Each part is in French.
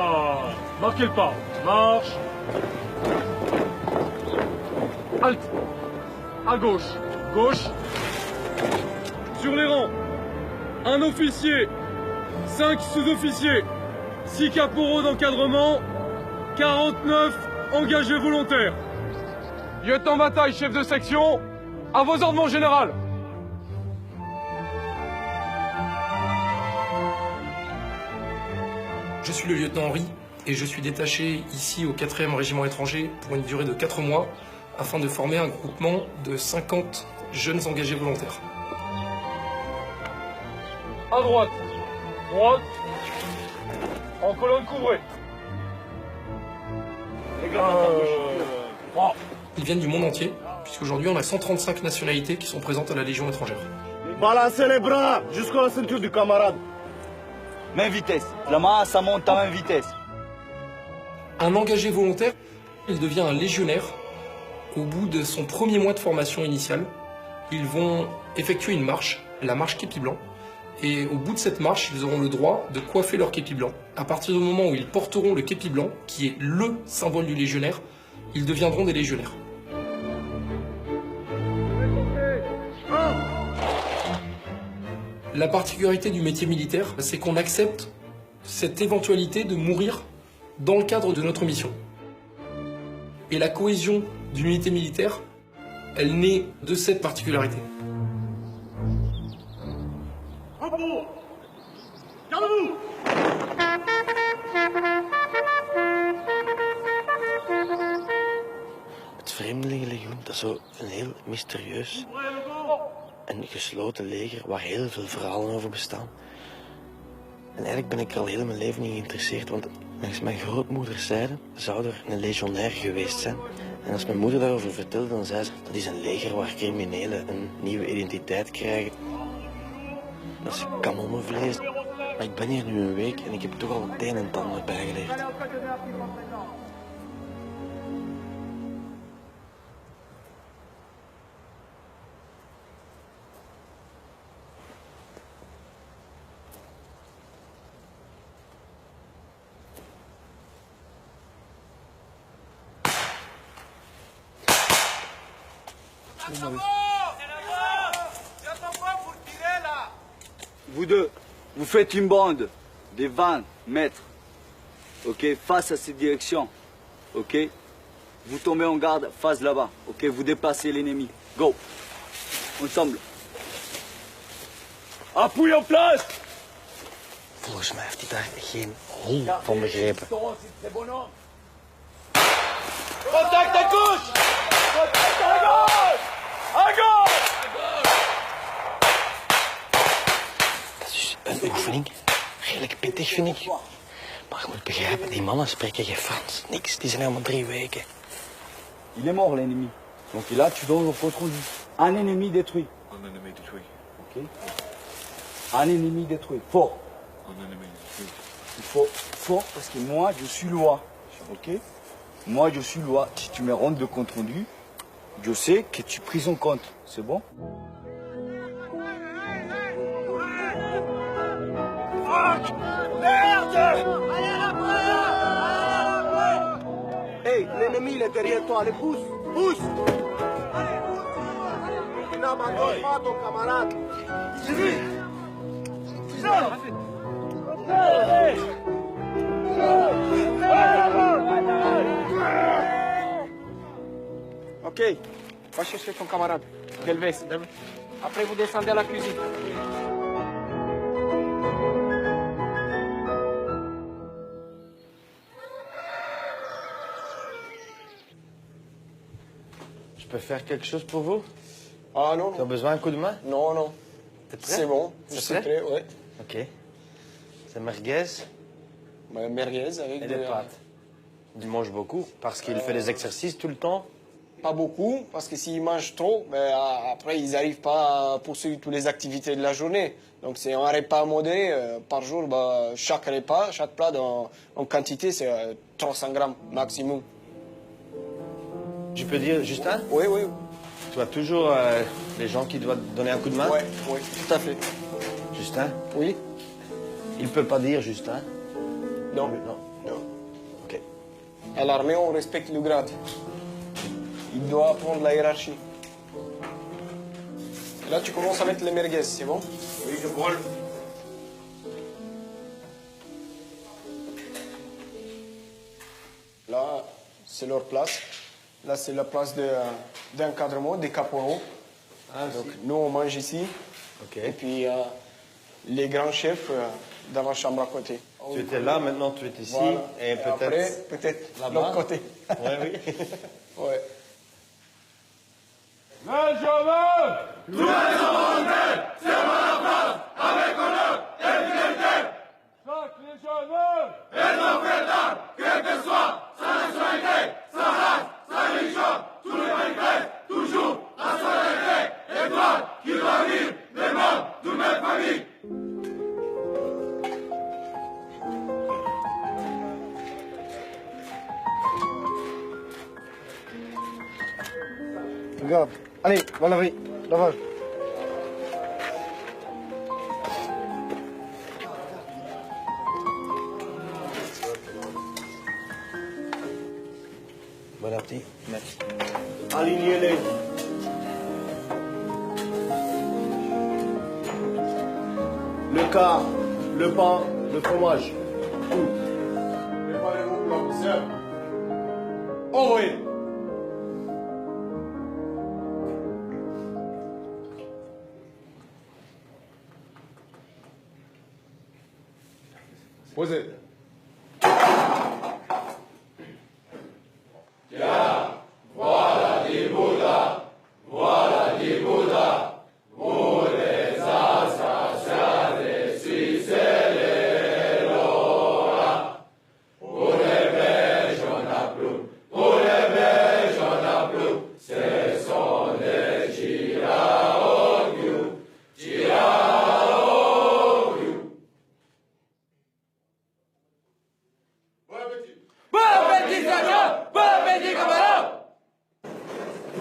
Voilà. Marquez le pas. Marche. Halte. À gauche. Gauche. Sur les rangs. Un officier. 5 sous-officiers. 6 caporaux d'encadrement. 49 engagés volontaires. Lieutenant Bataille, chef de section. À vos ordres, mon général. Je suis le lieutenant Henri et je suis détaché ici au 4e régiment étranger pour une durée de 4 mois afin de former un groupement de 50 jeunes engagés volontaires. À droite. Droite. En colonne couvrée. Ils viennent du monde entier, puisqu'aujourd'hui on a 135 nationalités qui sont présentes à la Légion étrangère. Balancez les bras jusqu'à la ceinture du camarade. Même vitesse. La main, ça monte à même vitesse. Un engagé volontaire, il devient un légionnaire au bout de son premier mois de formation initiale. Ils vont effectuer une marche, la marche képi blanc. Et au bout de cette marche, ils auront le droit de coiffer leur képi blanc. À partir du moment où ils porteront le képi blanc, qui est le symbole du légionnaire, ils deviendront des légionnaires. La particularité du métier militaire, c'est qu'on accepte cette éventualité de mourir dans le cadre de notre mission. Et la cohésion d'une unité militaire, elle naît de cette particularité. Het Vreemdelingenlegioen, dat is zo een heel mysterieus en gesloten leger waar heel veel verhalen over bestaan. En eigenlijk ben ik er al heel mijn leven niet geïnteresseerd, want langs mijn grootmoeders zijde zou er een legionair geweest zijn. En als mijn moeder daarover vertelde, dan zei ze, dat is een leger waar criminelen een nieuwe identiteit krijgen. Dat is kanonnenvlees. Maar ik ben hier nu een week en ik heb toch al het een en het ander bijgeleerd. Vous deux, vous faites une bande de 20 mètres, ok, face à cette direction, ok. Vous tombez en garde face là-bas, ok. Vous déplacez l'ennemi. Go. Ensemble. Appui en place. Volgens mij heeft hij daar geen hol van begrepen. Contact à gauche. Contact à gauche. À gauche. Dat is een oefening. Redelijk pittig, vind ik. Maar je moet begrijpen, die mannen spreken geen Frans. Niks, die zijn helemaal 3 weken. Il est mort l'ennemi. Donc là, tu donnes le compte rendu. Un ennemi détruit. Un ennemi détruit. Ok. Un ennemi détruit. Fort. Un ennemi détruit. Il faut fort parce que moi, je suis loi. Ok. Moi, je suis loi. Si tu me rends de compte rendu, je sais que tu pris en compte. C'est bon? Hey, l'ennemi il est derrière toi, allez pousse, pousse. Tu n'abandonnes pas ton camarade. Ok, va chercher ton camarade. Delves. Après vous descendez à la cuisine. Je peux faire quelque chose pour vous? Ah non, Tu as besoin d'un coup de main? non, non. T'es prêt? C'est bon, je T'es suis prêt? prêt, ouais. Ok. C'est merguez Merguez avec et des pâtes. Il mange beaucoup parce qu'il fait des exercices tout le temps. Pas beaucoup, parce que s'ils mangent trop, ben, après ils n'arrivent pas à poursuivre toutes les activités de la journée. Donc c'est un repas modéré par jour. Ben, chaque repas, chaque plat en quantité, c'est 300 grammes maximum. Je peux dire, Justin, Oui, oui, tu as toujours les gens qui doivent te donner un coup de main? oui, oui, tout à fait. Justin, Oui, il ne peut pas dire Justin. non, Non. non. À l'armée, on respecte le grade. Il doit apprendre la hiérarchie. Là, tu commences à mettre les merguez, c'est bon? Oui, je brûle. Là, c'est leur place. Là, c'est la place d'encadrement, des caporaux. Donc, nous, on mange ici. Et puis, les grands chefs dans la chambre à côté. Tu étais là, maintenant tu es ici. Voilà. Et peut-être après, peut-être l'autre côté. Ouais, oui. Ouais. Les jeunes, tous les Hollandais, servent la place avec honneur et fidélité. Chaque légionnaire est un frère d'armes, quelle que soit sa nationalité, sa race, sa religion, tous les malgrés, toujours à solidarité, étoile qui doit vivre des membres d'une même famille. Regarde. Allez, va laver. Lavage. Bon appétit. Merci. Alignez-les. Le quart, le pain, le fromage. Tout. Préparez-vous pour la poussière. Envoyez. Posez.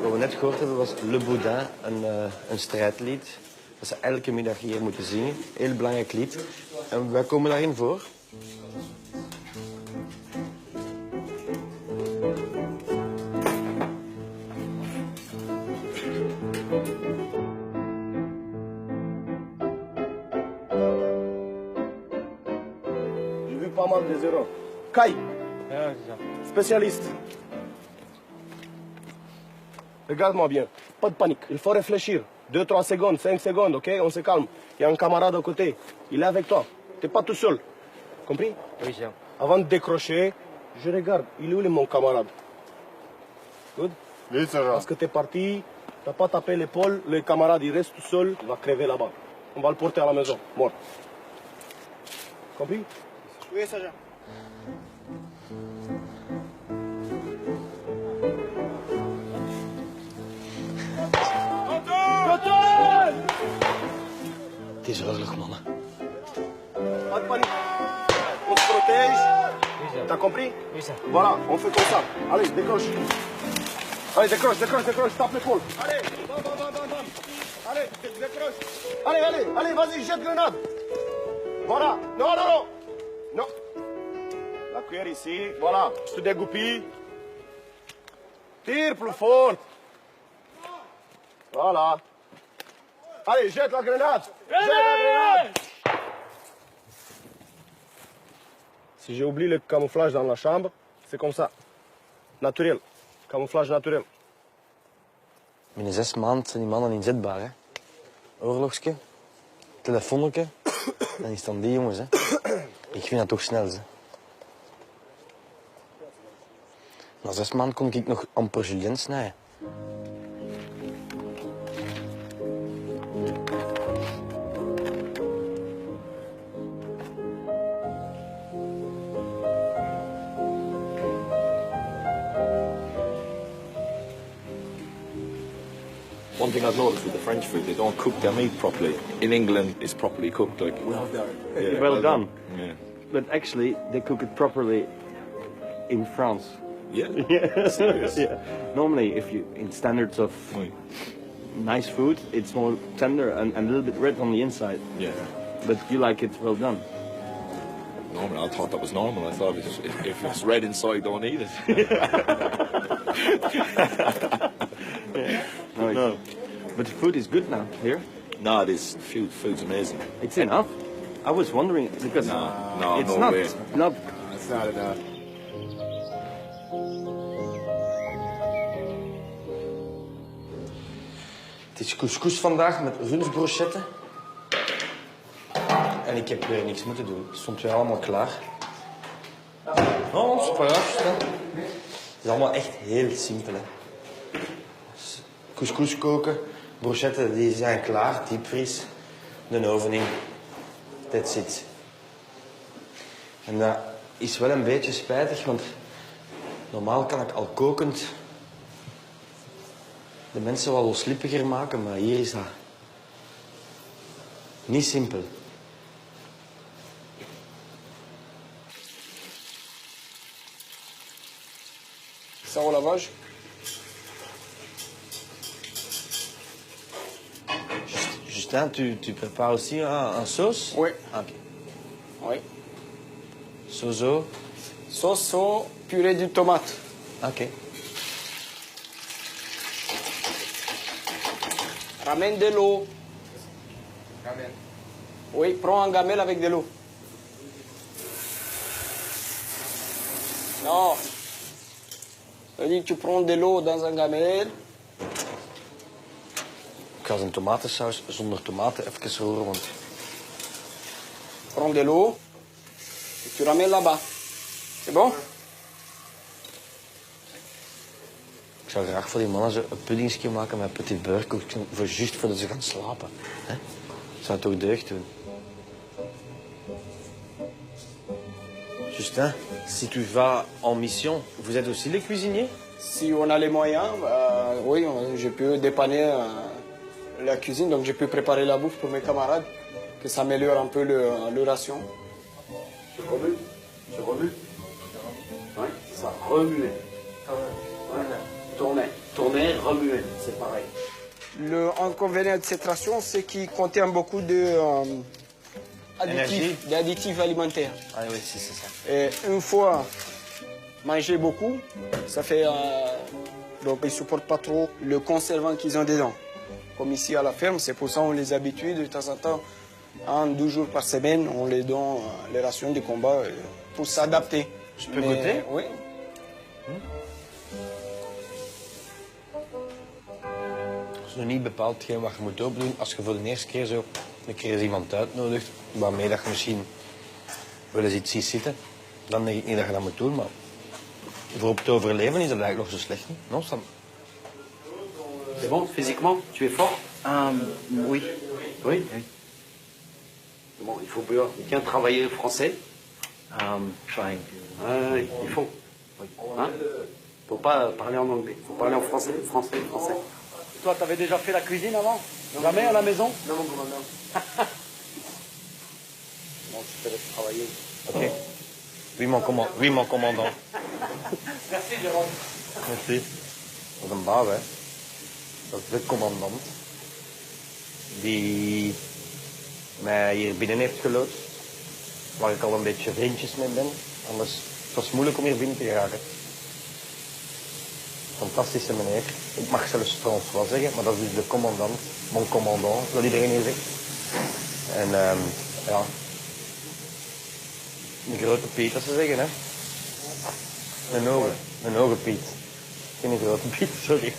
Wat we net gehoord hebben was Le Boudin, een strijdlied. Dat ze elke middag hier moeten zingen. Heel belangrijk lied. En wij komen daarin voor. J'ai vu pas mal des erreurs. Kai, spécialiste. Regarde-moi bien, pas de panique. Il faut réfléchir. 2-3 secondes, 5 secondes, ok? On se calme. Il y a un camarade à côté. Il est avec toi. Tu n'es pas tout seul. Compris? Oui, Jean. Avant de décrocher, je regarde. Il est où mon camarade? Good? Oui, ça va. Parce que tu es parti, tu n'as pas tapé l'épaule, le camarade il reste tout seul, il va crever là-bas. On va le porter à la maison, mort. Compris? Oui, sergent. Het is oorlog, mannen. Pas de panique. On se protège. T'as compris? Oui, ça. Voilà, on fait comme ça. Allez, décroche. Allez, décroche, décroche, décroche, tape l'épaule. Allez, bam, bam, bam, bam, bam. Allez, décroche. Allez, allez, allez, vas-y, jette grenade. Voilà. Non, non, non. Non. La cuillère ici, voilà. Je te dégoupille. Tire plus fort. Voilà. Allez, jette la grenade. Jette la grenade. Si j'ai oublié le camouflage dans la chambre, c'est comme ça. Naturel. Camouflage naturel. Binnen 6 maanden zijn die mannen inzetbaar, hè. Oorlogske, telefoonnetje, dan is dan die jongens, hè. Ik vind dat toch snel, hè. Na 6 maanden kon ik nog amper Julien snijden. One thing I've noticed with the French food, they don't cook their meat properly. In England, it's properly cooked. Like Well done. Yeah. But actually, they cook it properly in France. Yeah. Yeah. Serious? Yeah. Normally, if you in standards of Oui. nice food, it's more tender and a little bit red on the inside. Yeah. But you like it well done. Normal. I thought that was normal. I thought if it's red inside, don't eat it. No. But the food is good now here. No, this food's amazing. It's enough. I was wondering because No, it's no not way. not It's not enough. Het is couscous vandaag met rundbrochetten. En ik heb weer niks moeten doen. Het stond weer allemaal klaar. Oh, super. Het is allemaal echt heel simpel. Hè. Dus couscous koken, brochetten die zijn klaar, diepvries, de oven in. That's it. En dat is wel een beetje spijtig, want normaal kan ik al kokend de mensen wel slippiger maken, maar hier is dat niet simpel. Ça au lavage. Justin, tu prépares aussi un sauce? Oui. Ok. Oui. Sozo? Sauce au purée de tomate. Ok. Ramène de l'eau. Oui, prends un gamelle avec de l'eau. Non. Ça veut dire que tu prends de l'eau dans un gamelle. Ik ga zijn tomatensaus zonder tomaten even roeren, want Prends de l'eau. Et tu ramènes là-bas. C'est bon? ik zou graag voor die mannen zo een puddingsje maken met petit beurre, voor juist voordat ze gaan slapen. Hè? Zou toch deugd doen? Justin, si tu vas en mission, vous êtes aussi les cuisiniers? Si on a les moyens, oui, je peux dépanner la cuisine, donc je peux préparer la bouffe pour mes camarades, que ça améliore un peu le ration. Je remue. Je remue. Oui, ça. Remuer. Voilà. Tourner. Tourner, remuer. C'est pareil. Le inconvénient de cette ration, c'est qu'il contient beaucoup Énergie. d'additifs alimentaires. Ah oui, c'est ça. Et une fois mangé beaucoup, ça fait... donc ils ne supportent pas trop le conservant qu'ils ont dedans. Comme ici à la ferme, c'est pour ça qu'on les habitue de temps en temps. 1-2 jours par semaine, on les donne les rations de combat pour s'adapter. Je peux goûter? Oui. Het is nog niet bepaald hetgeen wat je moet opdoen als je voor de eerste keer zo een keer eens iemand uitnodigt, waarmee dat je misschien wel eens iets ziet zitten. Dan denk ik niet dat je dat moet doen, maar voor op te overleven is dat eigenlijk nog zo slecht. Niet? Non, Sam? C'est bon, physiquement, tu es fort? Oui. Oui, oui. Bon, il faut bien travailler le français. Trying. Oui, il faut. Hein? Faut pas parler en anglais, faut parler en français, français. Toi, t'avais déjà fait la cuisine avant? Jamais à la maison? Non, mon commandant. Bon, je te laisse travailler. Ok. Wie mon commandant? Merci, Jérôme. Merci. Dat is een baas, hè. Dat is de commandant. Die mij hier binnen heeft geloodst. Waar ik al een beetje vriendjes mee ben. Anders het was moeilijk om hier binnen te geraken. Fantastische meneer. Ik mag zelfs François zeggen, maar dat is dus de commandant. Mon commandant, dat iedereen hier zegt. En ja. Een grote Piet, dat ze zeggen, hè. Een hoge Piet. Geen grote Piet, sorry.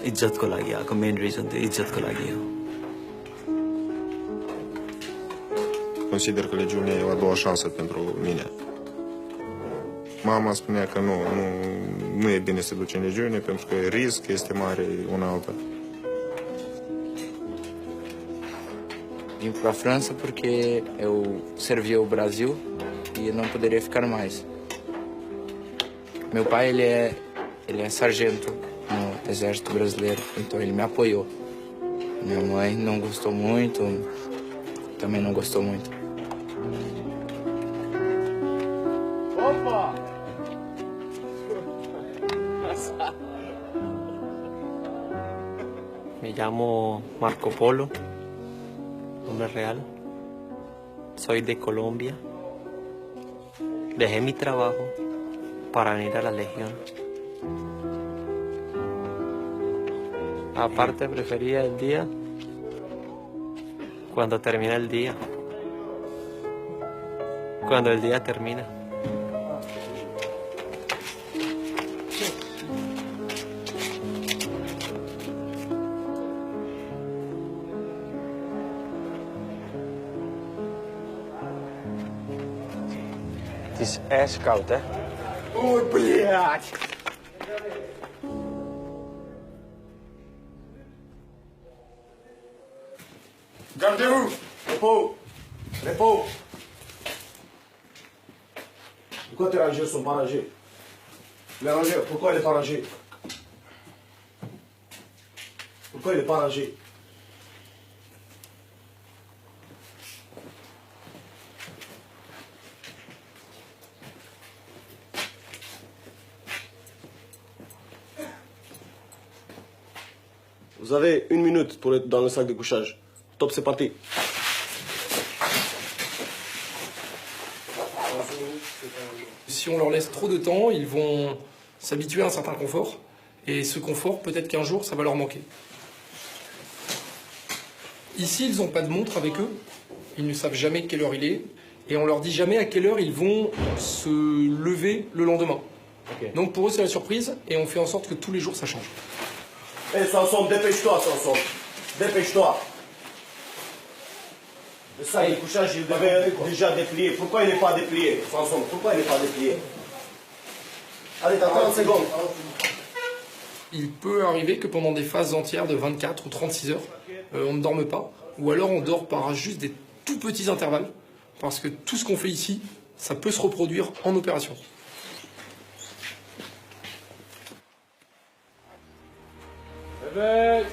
इज्जत को लागि आएको main reason त्यो इज्जतको लागि हो. Consider că legiunea e o a doua șansă pentru mine. Mama spunea că nu e bine să duci în legiune pentru că risc este mare una alta. Vim para a França porque eu servia o Brasil e não poderia ficar mais. Meu pai ele é sargento no Exército Brasileiro, então ele me apoiou. Minha mãe não gostou muito, também não gostou muito. Opa! Me llamo Marco Polo, nombre real. Soy de Colombia. Dejé mi trabajo para venir a la Legión. Aparte prefería el día cuando termina el día. Cuando el día termina. Het is ijskoud, hè? Oei, блядь! Gardez-vous! Repos! Repos! Pourquoi tes rangers sont pas rangés? Les rangers, pourquoi il est pas rangé? Pourquoi il est pas rangé? Vous avez 1 minute pour être dans le sac de couchage. Top, c'est parti. Si on leur laisse trop de temps, ils vont s'habituer à un certain confort. Et ce confort, peut-être qu'un jour, ça va leur manquer. Ici, ils n'ont pas de montre avec eux. Ils ne savent jamais quelle heure il est. Et on leur dit jamais à quelle heure ils vont se lever le lendemain. Okay. Donc pour eux, c'est la surprise. Et on fait en sorte que tous les jours, ça change. Hé, Sanson, dépêche-toi, Sanson. Dépêche-toi. Le sac de couchage, il devait être déjà déplié. Pourquoi il n'est pas déplié, Sanson? Pourquoi il n'est pas déplié? Allez, t'as 30 secondes. Il peut arriver que pendant des phases entières de 24 ou 36 heures, on ne dorme pas. Ou alors on dort par juste des tout petits intervalles. Parce que tout ce qu'on fait ici, ça peut se reproduire en opération. Réveil.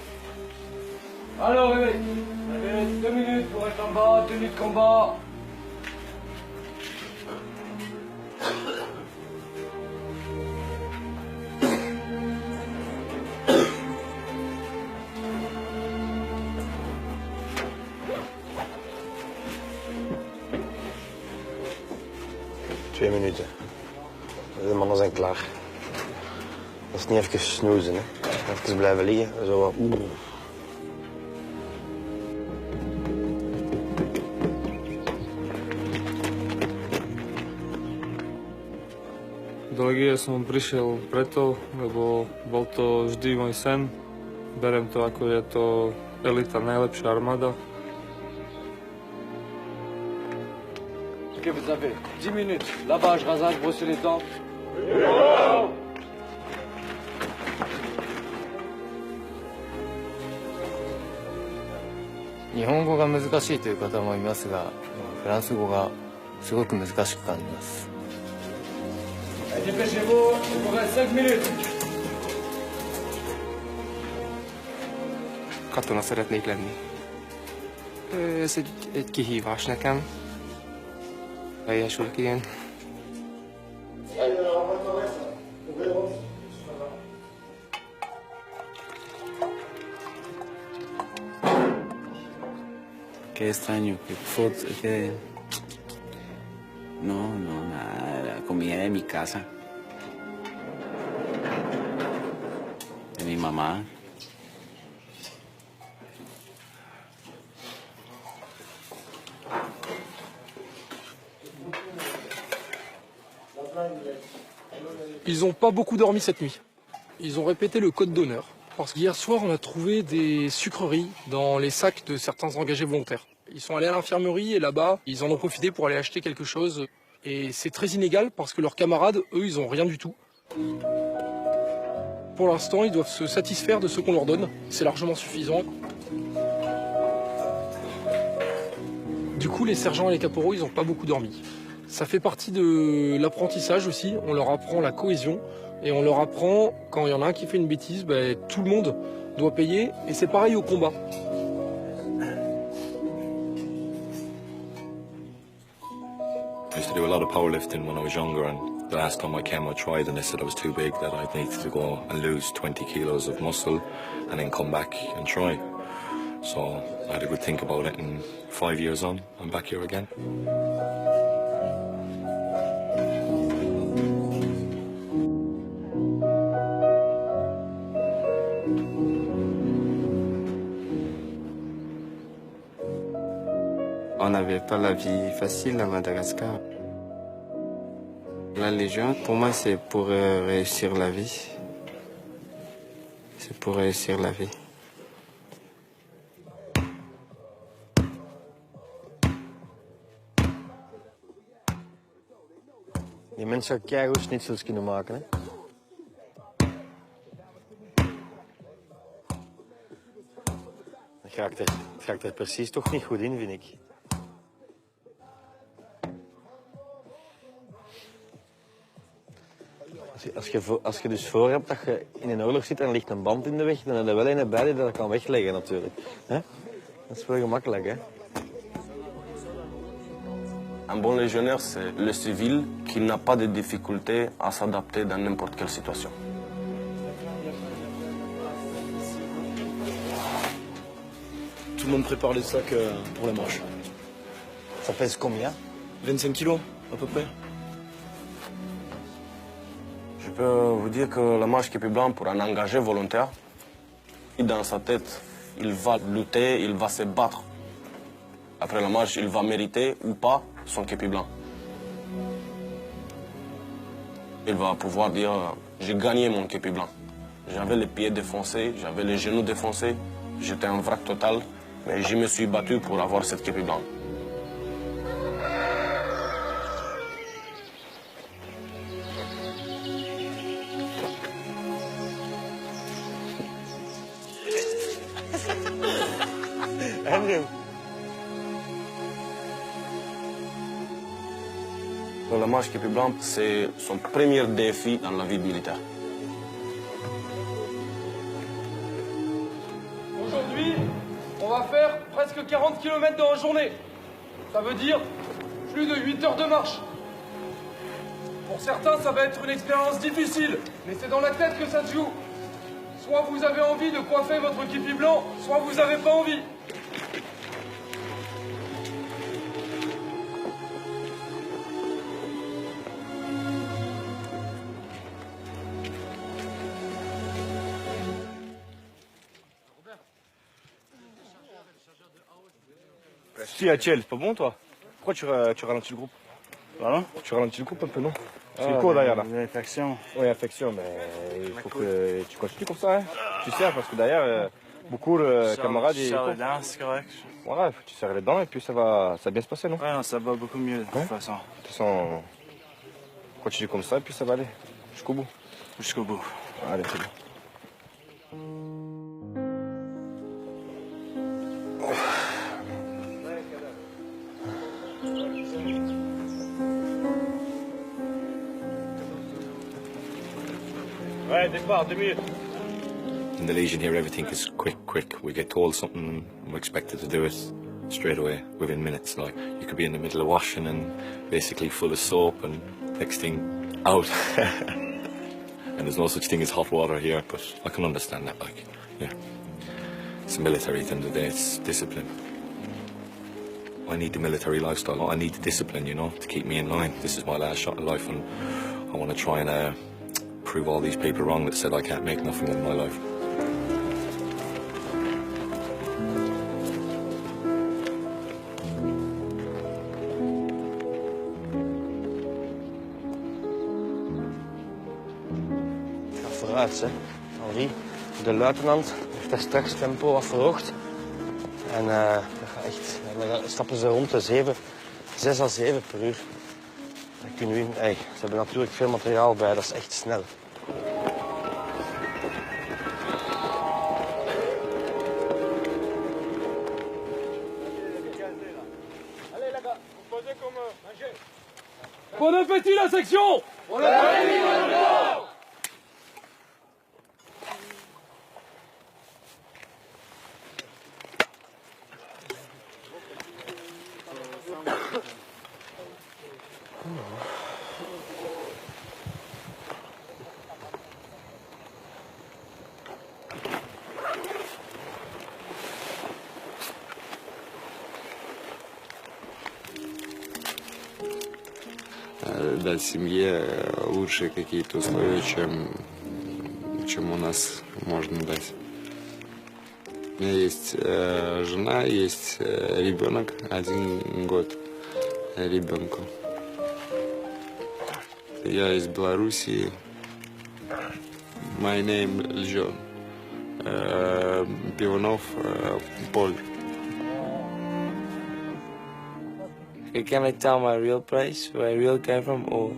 Alors, réveil. Réveil, 2 minutes pour être en bas, 2 minutes de combat. Twee minuten. De mannen zijn klaar. Dat is niet even snoezen, hè. Even blijven liggen, zo wat. Do Legie som prišiel preto, lebo bol to vždy môj sen. Berem to ako je to elita, najlepšia armáda. Ok, vous avez 10 minutes. Lavage, rasage, brosser les dents. Oui. 日本語が難しいという方もいますが、フランス語がすごく難しく感じます。Dépêchez-vous, il vous reste 5 minutes. Katona szeretnék lenni. Ez egy kihívás nekem. Teljesülök ilyen. Qué extraño, qué foto, qué... No, nada, la comida de mi casa. De mi mamá. Ils n'ont pas beaucoup dormi cette nuit. Ils ont répété le code d'honneur. Parce qu'hier soir, on a trouvé des sucreries dans les sacs de certains engagés volontaires. Ils sont allés à l'infirmerie et là-bas, ils en ont profité pour aller acheter quelque chose. Et c'est très inégal parce que leurs camarades, eux, ils n'ont rien du tout. Pour l'instant, ils doivent se satisfaire de ce qu'on leur donne. C'est largement suffisant. Du coup, les sergents et les caporaux, ils n'ont pas beaucoup dormi. Ça fait partie de l'apprentissage aussi. On leur apprend la cohésion. Et on leur apprend, quand il y en a un qui fait une bêtise, ben, tout le monde doit payer. Et c'est pareil au combat. I used to do a lot of powerlifting when I was younger, and the last time I came I tried and they said I was too big, that I'd need to go and lose 20 kilos of muscle and then come back and try. So I had a good think about it, and 5 years on, I'm back here again. On n'avait pas la vie facile à Madagascar. La Légion, pour moi, c'est pour réussir la vie. C'est pour réussir la vie. Die mensen gaan keigoed schnitzels kunnen maken, hè. Het raakt er precies toch niet goed in, vind ik. Als je dus voor hebt dat je in een oorlog zit en er ligt een band in de weg, dan heb je wel een bij die dat kan wegleggen natuurlijk. Hè? Dat is wel gemakkelijk, hè? Un bon légionnaire, c'est le civil qui n'a pas de difficulté à s'adapter dans n'importe quelle situation. Tout le monde prépare les sacs pour la marche. Ça pèse combien? 25 kilos, à peu près. Je peux vous dire que la marche Képi Blanc, pour un engagé volontaire, dans sa tête, il va lutter, il va se battre. Après la marche, il va mériter ou pas son Képi Blanc. Il va pouvoir dire, j'ai gagné mon Képi Blanc. J'avais les pieds défoncés, j'avais les genoux défoncés, j'étais un vrac total, mais je me suis battu pour avoir cette Képi Blanc. La marche Képi Blanc, c'est son premier défi dans la vie militaire. Aujourd'hui, on va faire presque 40 km dans la journée. Ça veut dire plus de 8 heures de marche. Pour certains, ça va être une expérience difficile, mais c'est dans la tête que ça se joue. Soit vous avez envie de coiffer votre Képi Blanc, soit vous n'avez pas envie. Si, Atiel, c'est pas bon toi? Pourquoi tu ralentis le groupe? Pardon? Tu ralentis le groupe un peu, non? C'est quoi derrière là? Une infection. Oui, infection, mais il faut que tu continues comme ça, hein? Tu serres parce que derrière, beaucoup de camarades. Tu serres les dents, c'est correct. Voilà, tu serres les dents et puis ça va bien se passer, non? Ouais, non, ça va beaucoup mieux de toute façon. De toute façon, continue comme ça et puis ça va aller jusqu'au bout. Jusqu'au bout. Allez, c'est bien. Ouais, départ, 2 minutes. In the Legion here, everything is quick. We get told something and we're expected to do it straight away, within minutes. Like, you could be in the middle of washing and basically full of soap and next thing, out. And there's no such thing as hot water here, but I can understand that, like, yeah. It's military at the end of the day, it's discipline. I need the military lifestyle, I need the discipline, you know, to keep me in line. This is my last shot in life and I want to try and prove all these people wrong that said I can't make nothing of my life. Ga vooruit, hè. Henri, de luitenant heeft daar straks het tempo wat verhoogd. En dat gaat echt, dan stappen ze rond de 6 à 7 per uur. Dan kunnen we, ze hebben natuurlijk veel materiaal bij, dat is echt snel. Bon appétit la section! Bon appétit, дать семье лучшие какие-то условия, чем у нас можно дать. У меня есть жена, есть ребенок, 1 год ребенку. Я из Белоруссии. My name Лжон. Пивунов, Поль. Can I tell my real place, where I really came from, or?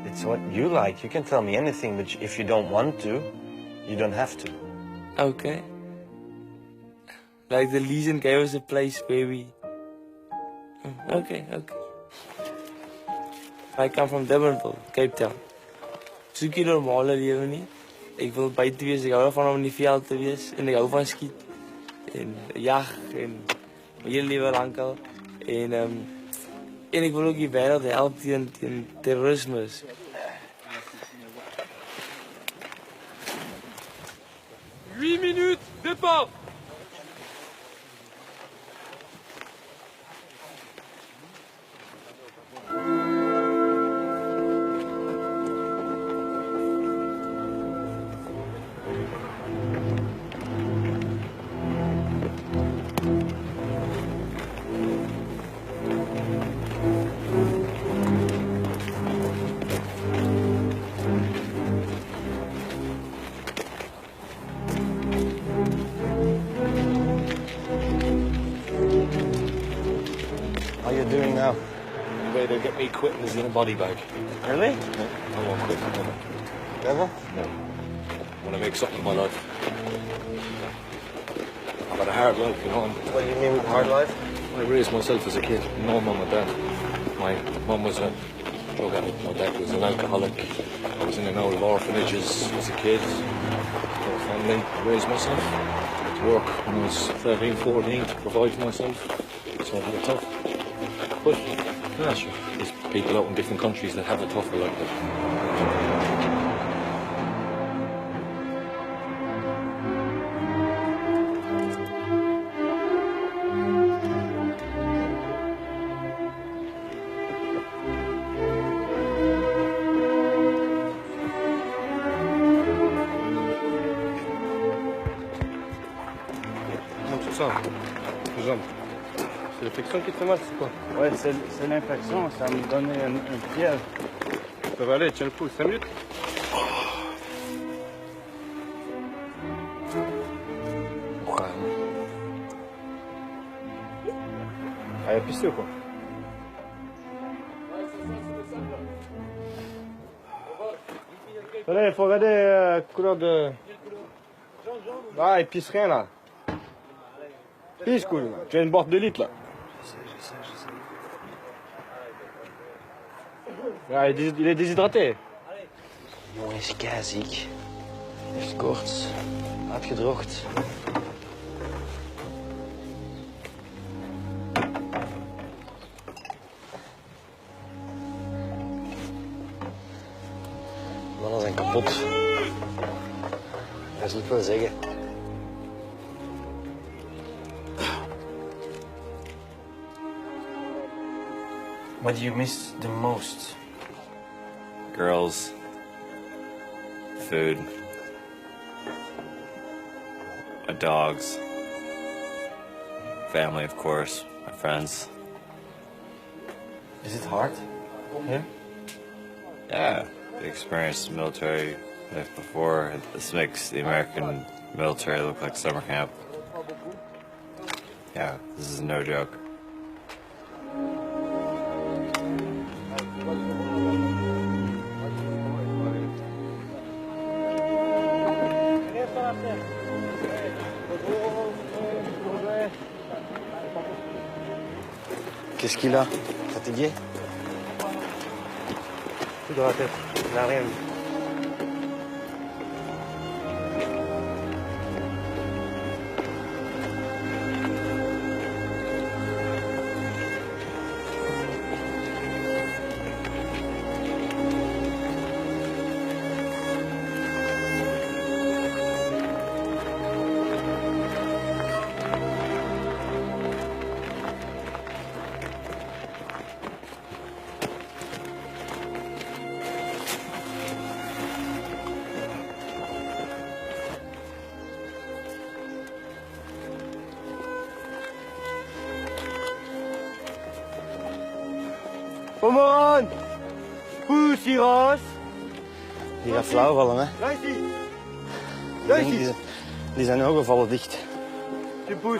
It's what you like. You can tell me anything, but if you don't want to, you don't have to. Okay. Like the Legion gave us a place where we... Okay. I come from Durbanville, Cape Town. Zoek je normale leven niet. Ik wil buiten wees, ik hou ervan om in die veld te wees. En ik hou van skiet. En jag, en mijn hele leven lang al. En ik wil ook die wereld helpen tegen terrorisme. 8 minutes, départ. How are you doing now? The way they get me quitting is in a body bag. Really? I won't quit. Never. Never? No. I want to make something of my life. I've had a hard life, you know. What do you mean with hard life? I raised myself as a kid. No mum and dad. My mum was a drug addict. My dad was an alcoholic. I was in and out of orphanages as a kid. No family. I raised myself. I had to work when I was 13, 14 to provide for myself. So I had it tough. But, yeah, sure. There's people out in different countries that have it tougher like that. Ça, les jambes. C'est l'infection qui te fait mal, c'est quoi? Ouais, c'est l'infection, ça me donne un fièvre. Ça va aller, tiens le pouls, 5 minutes. Elle a pissé ou quoi? Allez, il faut regarder couleur de... Ah, il pisse rien là. Pisse, cool. Tu as une boîte de litres là. Ja, il est déshydraté. Jongen is keiziek. Heeft koorts. Uitgedroogd. Mannen zijn kapot. Dat wil ik wel zeggen. What do you miss the most? Girls, food, my dogs, family, of course, my friends. Is it hard? Here? Yeah, the experience of military life before. This makes the American military look like summer camp. Yeah, this is no joke. Qu'est-ce qu'il a? Fatigué? Tout dans la tête, il n'a rien. Pomoran! Poes, Iras! Die gaat flauw vallen, hè? Luister! Ik denk, die zijn ogen vallen dicht. Tu poes!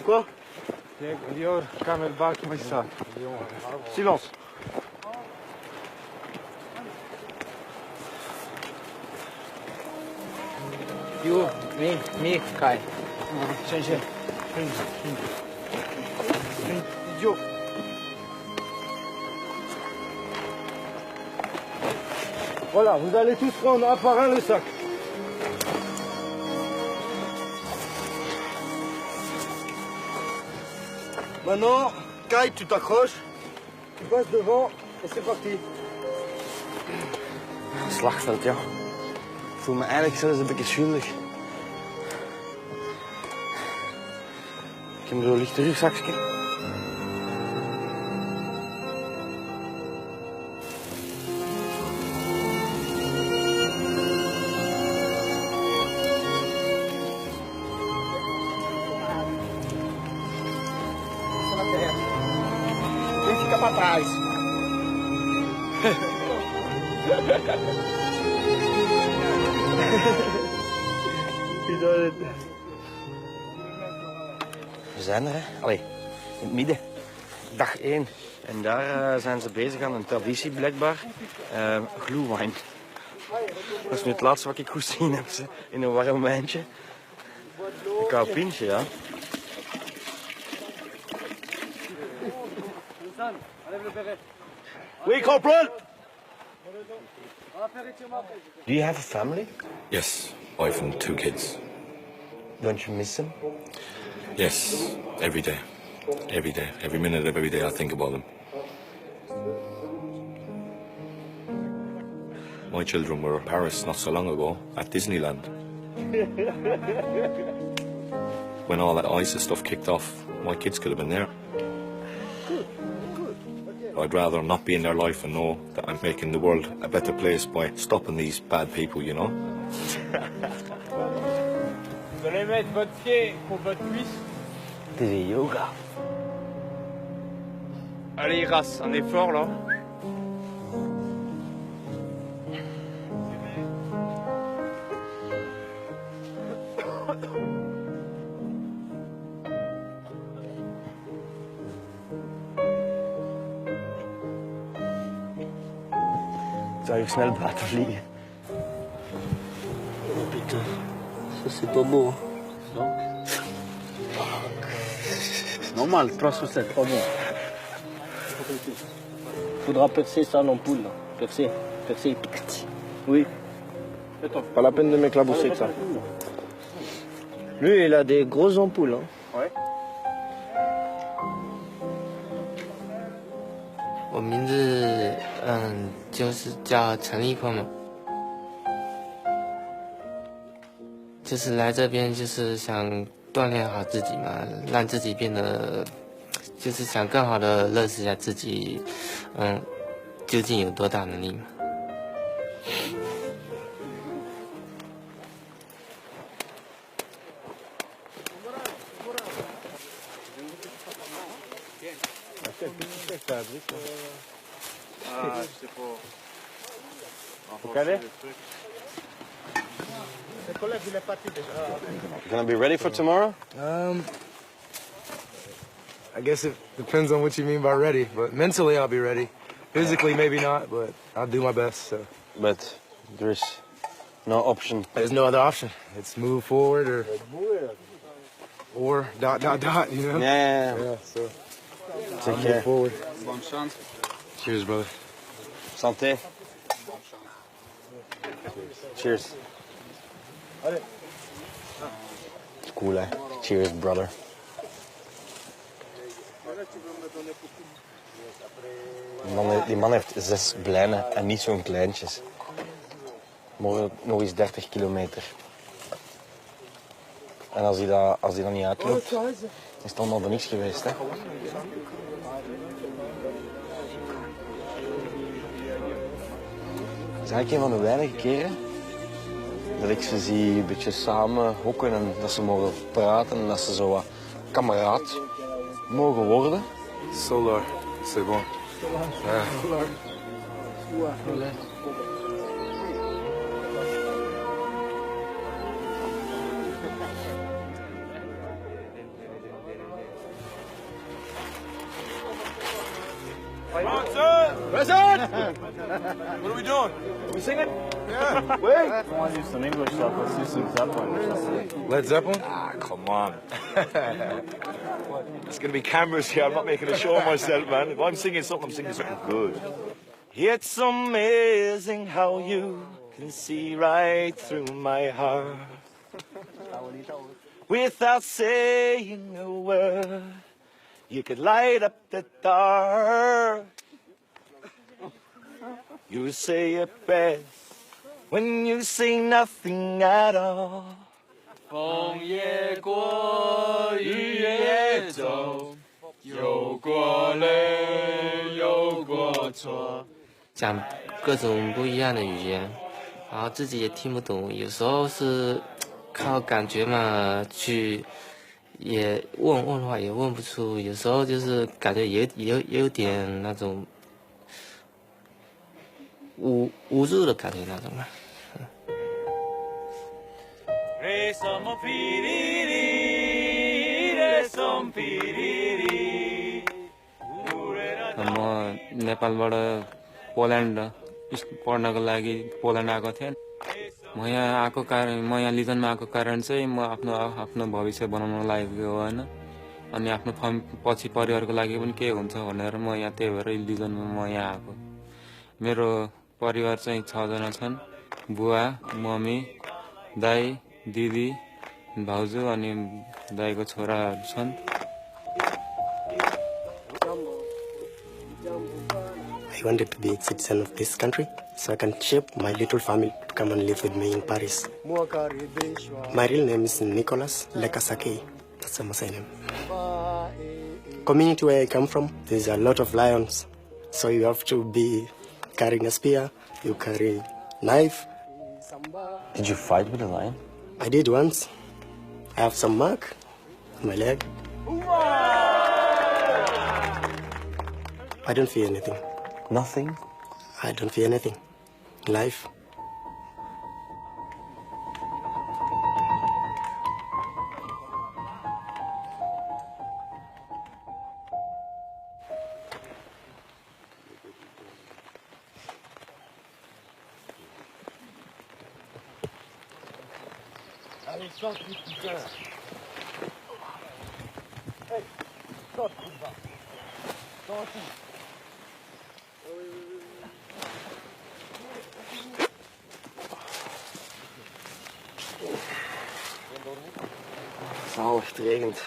Quoi? Dior, camelback, maïssa. Silence! You, me, Kai. Idiot! Voilà, vous allez tous prendre un par un le sac. Maintenant, Kai, tu t'accroches, tu passes devant et c'est parti. Slagveld, ja. Ik voel me eigenlijk zelfs een beetje schuldig. Ik heb zo'n licht rugzakje. Quem fica pra trás? We zijn er, hè. Allee, in het midden. Dag 1. En daar zijn ze bezig aan een traditie, blijkbaar. Glühwein. Dat is nu het laatste wat ik goed zien heb, ze. In een warm wijntje. Een koud pintje, ja. Oui, corporal! Do you have a family? Yes, wife and 2 kids. Don't you miss them? Yes, every day. Every day. Every minute of every day I think about them. My children were in Paris not so long ago at Disneyland. When all that ISIS stuff kicked off, my kids could have been there. I'd rather not be in their life and know that I'm making the world a better place by stopping these bad people, you know? Vous allez mettre votre pied contre votre cuisse. Het is een yoga. Allez, Iras, un effort là. Ik zou hier snel buiten vliegen. Oh putain, ça c'est pas beau. Non? Normal, 3 sur 7, pas bon. Faudra percer ça l'ampoule là. Percer, percer. Oui. Pas la peine de m'éclabousser que ça. Lui, il a des grosses ampoules. Hein. Ouais. 我名字就是叫陈立坤嘛，就是来这边就是想锻炼好自己嘛，让自己变得就是想更好的认识一下自己，究竟有多大能力嘛。Ah, c'est pour... Vous calez? You gonna be ready for tomorrow? I guess it depends on what you mean by ready, but mentally I'll be ready. Physically maybe not, but I'll do my best. So. But there's no option. There's no other option. It's move forward or ... you know? Yeah. So Take I'll care. move forward. Bonne chance. Cheers, brother. Santé. Cheers. It's cool, hè? Cheers, brother. Die man heeft 6 blijnen en niet zo'n kleintjes. Morgen nog eens 30 kilometer. En als hij dat niet uitloopt, is het allemaal voor niks geweest, hè? Het is eigenlijk een van de weinige keren dat ik ze zie een beetje samen hokken en dat ze mogen praten en dat ze zo wat kameraad mogen worden. Solar, C'est bon. Ah. Present! What are we doing? We singing? Yeah. Wait. I want to do some English stuff. Let's do some Zeppelin. Led Zeppelin? Ah, come on. There's going to be cameras here. I'm not making a show of myself, man. If I'm singing something good. It's amazing how you can see right through my heart without saying a word. You could light up the dark. You say it best when you say nothing at all. 风也过，雨也走，有过泪，有过错。讲各种不一样的语言，然后自己也听不懂，有时候是靠感觉嘛去，也问的话也问不出，有时候就是感觉有点那种无助的感觉那种嘛。म नेपालबाट पोल्यान्ड पढ्नको लागि पोल्यान्ड आएको थिएँ म यहाँ लिजनमा आएको कारण चाहिँ म आफ्नो भविष्य बनाउन लागेको हो हैन अनि आफ्नो पछि परिवारको लागि पनि के हुन्छ भनेर म यहाँ त्यही भएर लिजनमा म यहाँ आएको मेरो परिवार चाहिँ 6 जना छन् बुवा मम्मी दाइ दिदी भाउजू अनि दाइको छोराहरू छन् I wanted to be a citizen of this country so I can shape my little family to come and live with me in Paris. My real name is Nicolas Lekasake. That's my Maasai name. Community where I come from, there's a lot of lions. So you have to be carrying a spear, you carry knife. Did you fight with a lion? I did once. I have some mark on my leg. I don't fear anything. Nothing? I don't fear anything. Life. Allez, sors, putain. Hey, sors, putain. Sors ici. Zalig, het regent.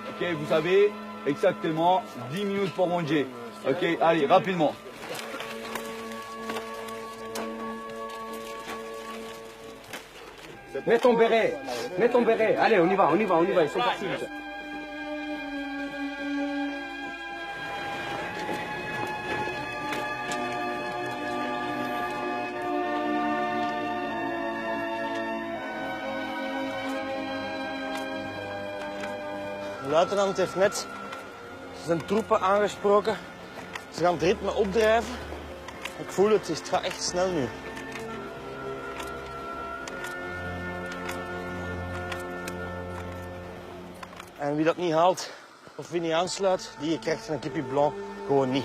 Ok, vous avez exactement 10 minutes pour manger. Ok, allez, rapidement. Mets ton béret. Mets ton béret. Allez, on y va. Ils sont partis. De luitenant heeft net zijn troepen aangesproken. Ze gaan het ritme opdrijven. Ik voel het gaat echt snel nu. En wie dat niet haalt of wie niet aansluit, die krijgt een kippie blanc gewoon niet.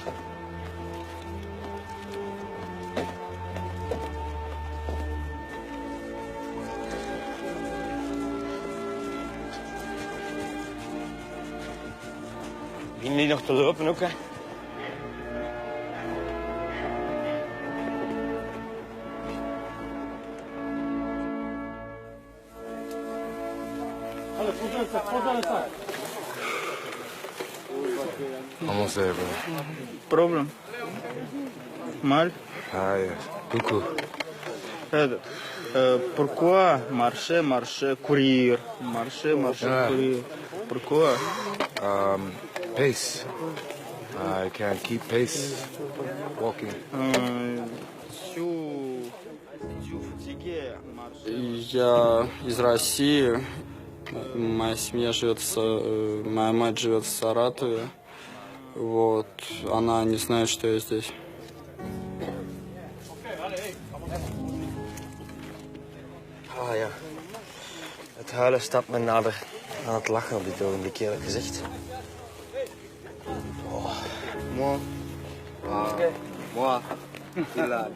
Beginnen die nog te lopen ook, hè? Comment c'est, bro? Problem. Mal. Ah, yes. Beaucoup. Pourquoi marcher, courir? Marcher, courir. Pourquoi? Pace. I can't keep pace walking. Я из России. Моя семья живет, моя мать живет в Саратове. Вот, она не знает, что я здесь. Ah ja. Het huilen staat me nader aan het lachen op dit ogenblik, eerlijk gezegd. Oh. Moi. Moi. Hilal.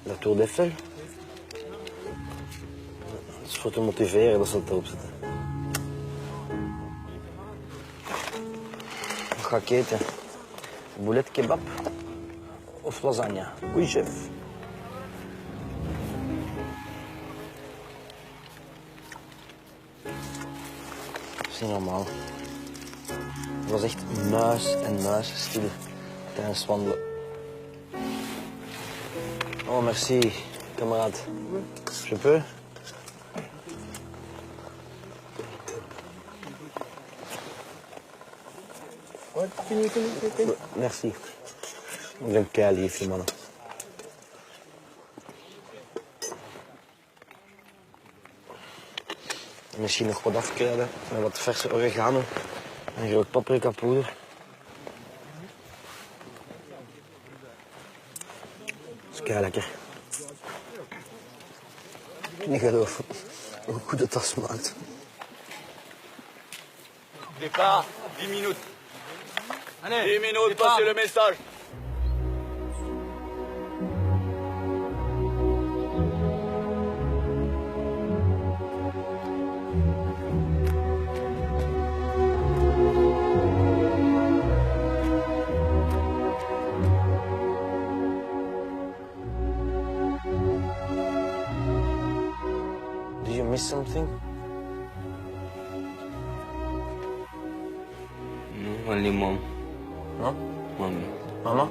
La Tour d'Eiffel. Dat is voor te motiveren, dat zal het erop zitten. Wat ga ik eten? Boulet kebab of lasagne? Oui, chef. Dat is niet normaal. Het was echt muis en muisstil tijdens het wandelen. Oh, merci, camarade. Je peux? Merci. Ik ben kei lief, mannen. Misschien nog wat afkruiden met wat verse oregano en groot paprikapoeder. Dat is kei lekker. Niet geloven hoe goed het dat smaakt. Départ, 10 minutes. Allez, 10 minutes, passez le message. Did you miss something? No, only mom. Huh? Mommy. Mama?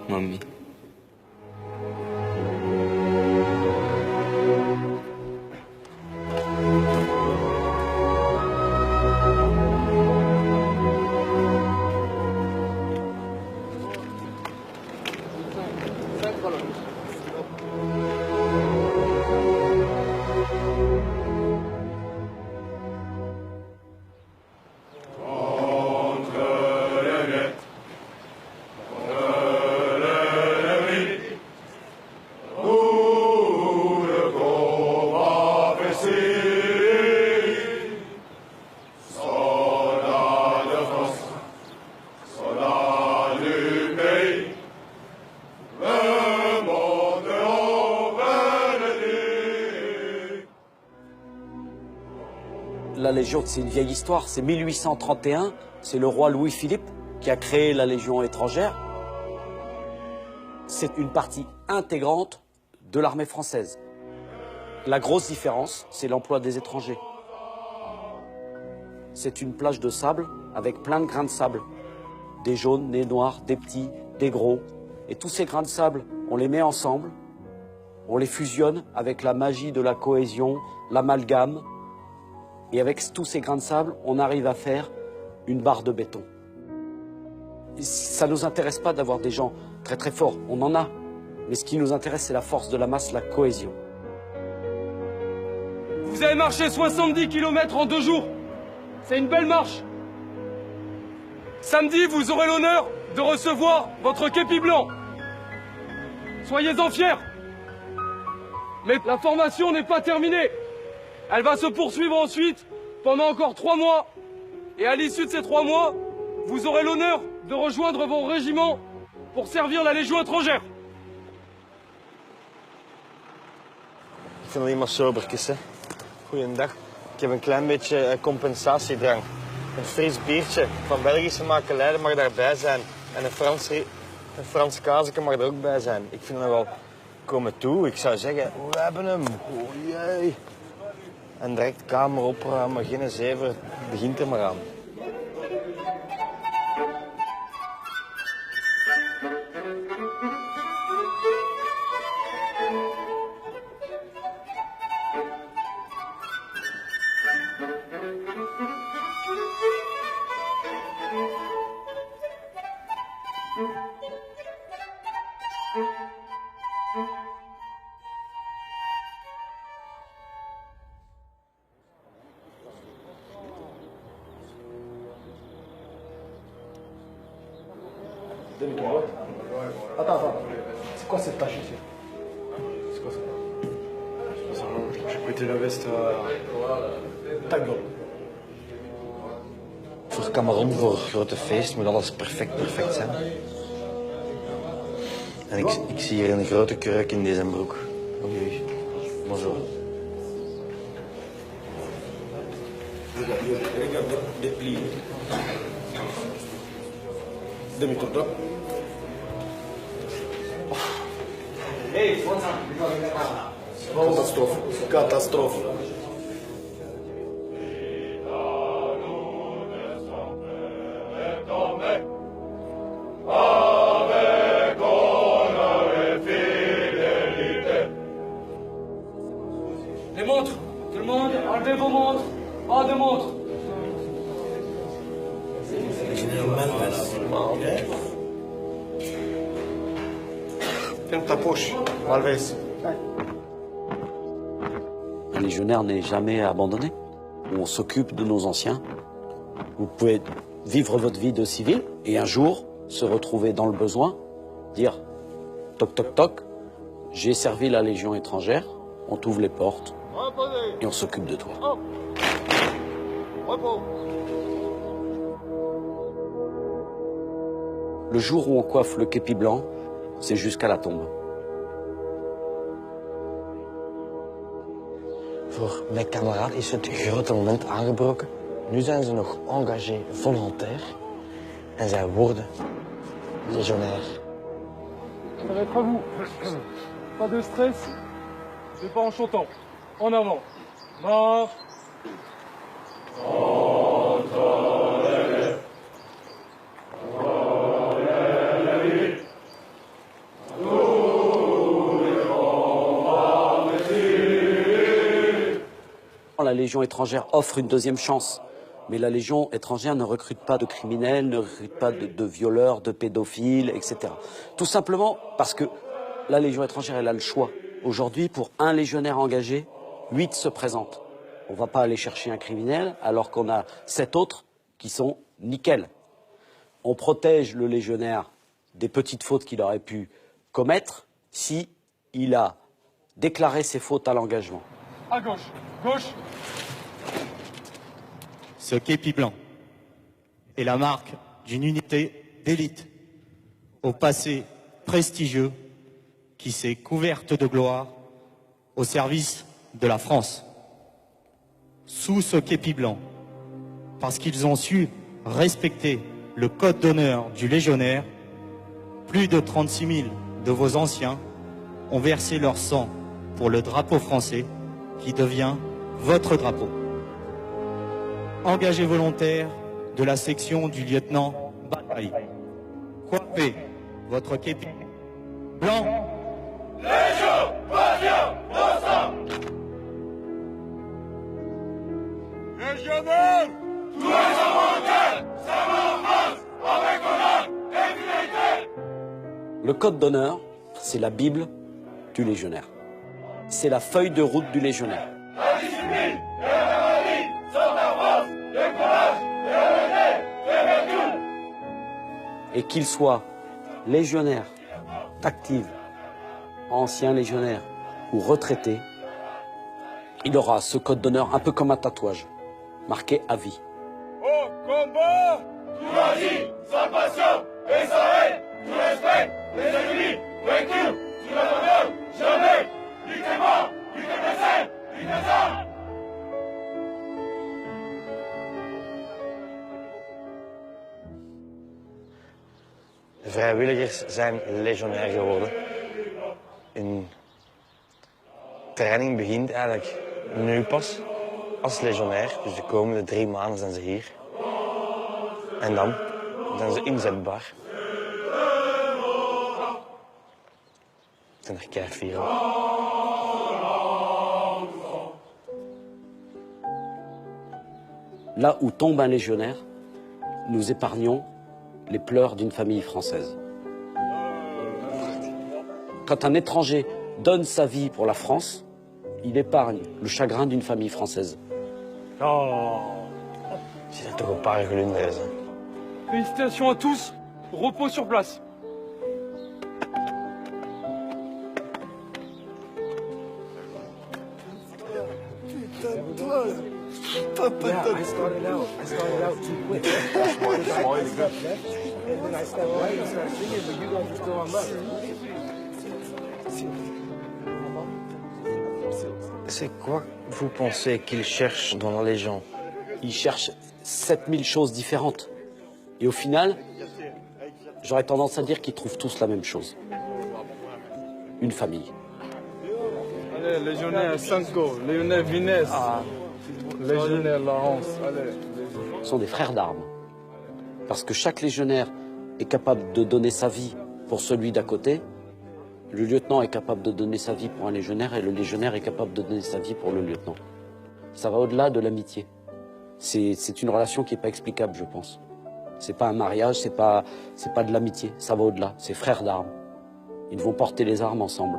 Mommy. La Légion, c'est une vieille histoire. C'est 1831. C'est le roi Louis-Philippe qui a créé la Légion étrangère. C'est une partie intégrante de l'armée française. La grosse différence, c'est l'emploi des étrangers. C'est une plage de sable avec plein de grains de sable. Des jaunes, des noirs, des petits, des gros. Et tous ces grains de sable, on les met ensemble. On les fusionne avec la magie de la cohésion, l'amalgame. Et avec tous ces grains de sable, on arrive à faire une barre de béton. Ça ne nous intéresse pas d'avoir des gens très très forts, on en a. Mais ce qui nous intéresse, c'est la force de la masse, la cohésion. Vous avez marché 70 km en 2 jours. C'est une belle marche. Samedi, vous aurez l'honneur de recevoir votre képi blanc. Soyez-en fiers. Mais la formation n'est pas terminée. Elle va se poursuivre ensuite pendant encore 3 mois. Et à l'issue de ces 3 mois, vous aurez l'honneur de rejoindre vos régiments pour servir la Légion étrangère. Ik vind alleen maar sobertjes, hè. Goeiedag. Ik heb een klein beetje compensatiedrang. Een Fries biertje van Belgische makelij dat mag daarbij zijn. En een Frans kaasje mag er ook bij zijn. Ik vind dat wel komen toe. Ik zou zeggen, we hebben hem. Oh jee. En direct kamer opruimen, geen zever, begint er maar aan. Attends. C'est quoi cette tache ici? C'est quoi ça? J'ai prêté la veste à... Ta gueule. Voor Cameroen, voor een grote feest, moet alles perfect zijn. En ik zie hier een grote kurk in deze broek. Oei, maar zo. Regarde des plis. Demi-tour là. Hey, Catastrophe. Avec honneur et fidélité. Les montres, tout le monde, enlevez vos montres. Pas de montres. Tiens ta poche, Malves. Un légionnaire n'est jamais abandonné. On s'occupe de nos anciens. Vous pouvez vivre votre vie de civil et un jour se retrouver dans le besoin, dire toc toc toc, j'ai servi la Légion étrangère, on t'ouvre les portes et on s'occupe de toi. Le jour où on coiffe le képi blanc, c'est jusqu'à la tombe. Voor mijn kameraad is het grote moment aangebroken. Nu zijn ze nog engagé volontair en zij worden legionnair. Ça va être à vous. Pas de stress. C'est pas en chantant. En avant. Marche. La Légion étrangère offre une deuxième chance. Mais la Légion étrangère ne recrute pas de criminels, ne recrute pas de violeurs, de pédophiles, etc. Tout simplement parce que la Légion étrangère, elle a le choix. Aujourd'hui, pour un légionnaire engagé, 8 se présentent. On ne va pas aller chercher un criminel alors qu'on a 7 autres qui sont nickel. On protège le légionnaire des petites fautes qu'il aurait pu commettre si il a déclaré ses fautes à l'engagement. À gauche. Gauche. Ce képi blanc est la marque d'une unité d'élite au passé prestigieux qui s'est couverte de gloire au service de la France. Sous ce képi blanc, parce qu'ils ont su respecter le code d'honneur du légionnaire, plus de 36 000 de vos anciens ont versé leur sang pour le drapeau français qui devient votre drapeau. Engagé volontaire de la section du lieutenant Bataille. Coiffez votre képi blanc. Légion, Bataillon, ensemble. Légionnaire, tous les volontaires, ça va en France, avec honneur et fidélité. Le code d'honneur, c'est la Bible du légionnaire. C'est la feuille de route du légionnaire. La discipline et la maladie sont en France, le courage et la vérité et vertu. Et qu'il soit légionnaire, actif, ancien légionnaire ou retraité, il aura ce code d'honneur un peu comme un tatouage, marqué à vie. Au combat, tout agit, sans passion et sans haine, tout respect, les ennemis, vaincus, tout l'abandon, jamais, luttez-moi, luttez-moi, luttez-moi. Vrijwilligers zijn legionair geworden. Hun training begint eigenlijk nu pas als legionair. Dus de komende 3 maanden zijn ze hier. En dan zijn ze inzetbaar. Ik ben er keifier op. Là où tombe un légionnaire, nous épargnons les pleurs d'une famille française. Quand un étranger donne sa vie pour la France, il épargne le chagrin d'une famille française. Zit er toch een paar glunders, hè? Félicitations à tous, repos sur place. Yeah, I started out too quick. That's why and then I stepped right and started singing, but you guys were still on left. C'est quoi, vous pensez qu'il cherche dans la Légion? Il cherche 7000 choses différentes. Et au final, j'aurais tendance à dire qu'ils trouvent tous la même chose. Une famille. Allez, légionnaire Sanko, légionnaire Vinès, légionnaire Laurence, allez. Ce sont des frères d'armes. Parce que chaque légionnaire est capable de donner sa vie pour celui d'à côté. Le lieutenant est capable de donner sa vie pour un légionnaire et le légionnaire est capable de donner sa vie pour le lieutenant. Ça va au-delà de l'amitié. C'est une relation qui n'est pas explicable, je pense. C'est pas un mariage, c'est pas de l'amitié. Ça va au-delà. C'est frères d'armes. Ils vont porter les armes ensemble.